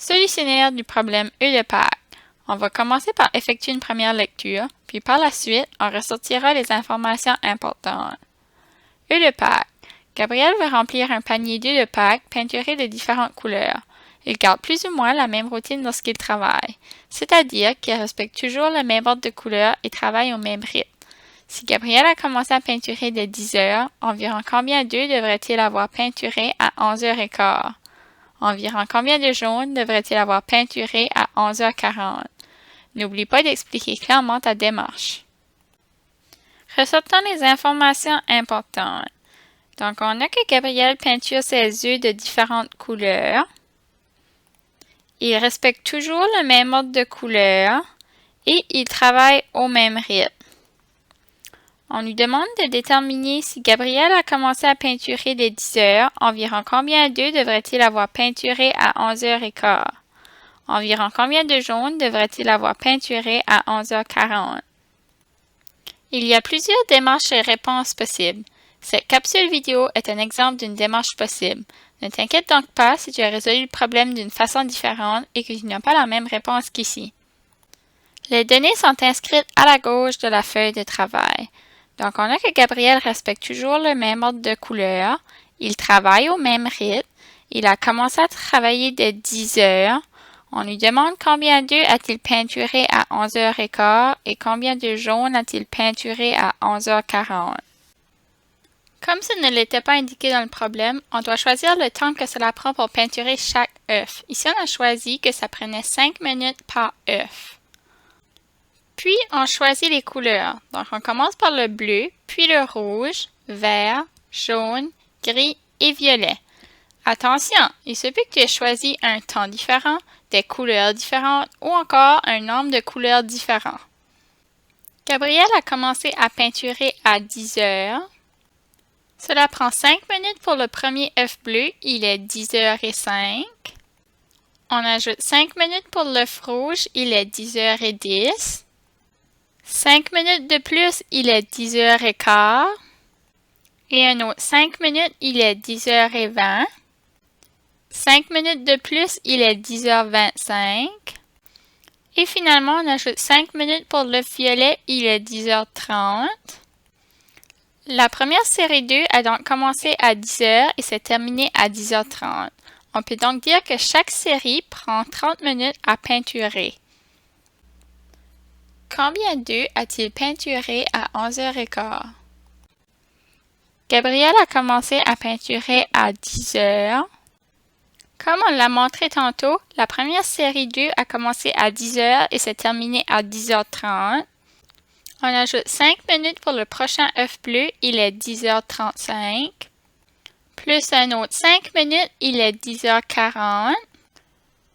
Solutionnaire du problème œufs de Pâques. On va commencer par effectuer une première lecture, puis par la suite, on ressortira les informations importantes. Œufs de Pâques. Gabriel veut remplir un panier d'œufs de Pâques peinturés de différentes couleurs. Il garde plus ou moins la même routine lorsqu'il travaille, c'est-à-dire qu'il respecte toujours le même ordre de couleurs et travaille au même rythme. Si Gabriel a commencé à peinturer dès 10 heures, environ combien d'œufs devrait-il avoir peinturés à 11h15? Environ combien de jaunes devrait-il avoir peinturé à 11h40? N'oublie pas d'expliquer clairement ta démarche. Ressortons les informations importantes. Donc, on a que Gabriel peinture ses œufs de différentes couleurs. Il respecte toujours le même ordre de couleurs et il travaille au même rythme. On lui demande de déterminer si Gabriel a commencé à peinturer dès 10 heures, environ combien d'œufs devrait-il avoir peinturé à 11h15? Environ combien de jaunes devrait-il avoir peinturé à 11h40? Il y a plusieurs démarches et réponses possibles. Cette capsule vidéo est un exemple d'une démarche possible. Ne t'inquiète donc pas si tu as résolu le problème d'une façon différente et que tu n'as pas la même réponse qu'ici. Les données sont inscrites à la gauche de la feuille de travail. Donc, on a que Gabriel respecte toujours le même ordre de couleurs, il travaille au même rythme, il a commencé à travailler dès 10 heures. On lui demande combien d'œufs a-t-il peinturé à 11h15 et combien de jaunes a-t-il peinturé à 11h40. Comme ce ne l'était pas indiqué dans le problème, on doit choisir le temps que cela prend pour peinturer chaque œuf. Ici, on a choisi que ça prenait 5 minutes par œuf. Puis, on choisit les couleurs. Donc, on commence par le bleu, puis le rouge, vert, jaune, gris et violet. Attention, il se peut que tu aies choisi un temps différent, des couleurs différentes ou encore un nombre de couleurs différents. Gabriel a commencé à peinturer à 10 heures. Cela prend 5 minutes pour le premier œuf bleu, il est 10h05. On ajoute 5 minutes pour l'œuf rouge, il est 10h10. 5 minutes de plus, il est 10h15. Et un autre 5 minutes, il est 10h20. 5 minutes de plus, il est 10h25. Et finalement, on ajoute 5 minutes pour l'œuf violet, il est 10h30. La première série d'œufs a donc commencé à 10h et s'est terminée à 10h30. On peut donc dire que chaque série prend 30 minutes à peinturer. Combien d'œufs a-t-il peinturé à 11h15? Gabriel a commencé à peinturer à 10 heures. Comme on l'a montré tantôt, la première série d'œufs a commencé à 10 heures et s'est terminée à 10h30. On ajoute 5 minutes pour le prochain œuf bleu, il est 10h35. Plus un autre 5 minutes, il est 10h40.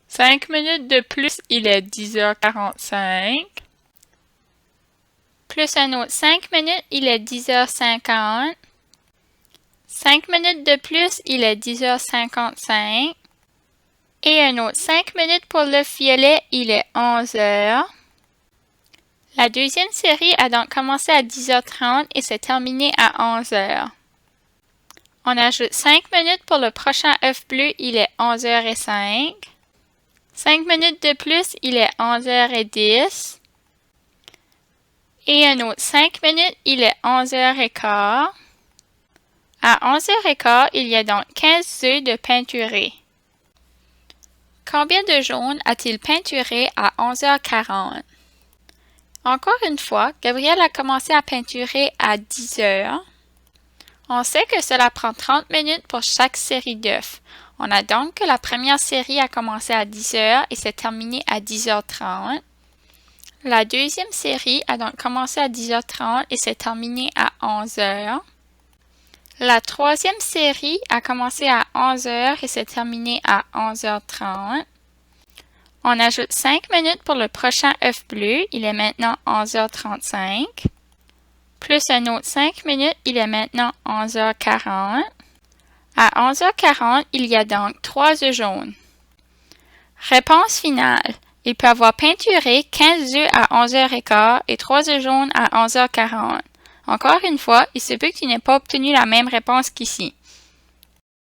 5 minutes de plus, il est 10h45. Plus un autre 5 minutes, il est 10h50. 5 minutes de plus, il est 10h55. Et un autre 5 minutes pour l'œuf violet, il est 11h. La deuxième série a donc commencé à 10h30 et s'est terminée à 11h. On ajoute 5 minutes pour le prochain œuf bleu, il est 11h05. 5 minutes de plus, il est 11h10. Et un autre 5 minutes, il est 11h15. À 11h15, il y a donc 15 œufs de peinturés. Combien de jaunes a-t-il peinturé à 11h40? Encore une fois, Gabriel a commencé à peinturer à 10 heures. On sait que cela prend 30 minutes pour chaque série d'œufs. On a donc que la première série a commencé à 10 heures et s'est terminée à 10h30. La deuxième série a donc commencé à 10h30 et s'est terminée à 11h. La troisième série a commencé à 11h et s'est terminée à 11h30. On ajoute 5 minutes pour le prochain œuf bleu, il est maintenant 11h35. Plus un autre 5 minutes, il est maintenant 11h40. À 11h40, il y a donc 3 œufs jaunes. Réponse finale. Il peut avoir peinturé 15 œufs à 11h15 et 3 œufs jaunes à 11h40. Encore une fois, il se peut que tu n'aies pas obtenu la même réponse qu'ici.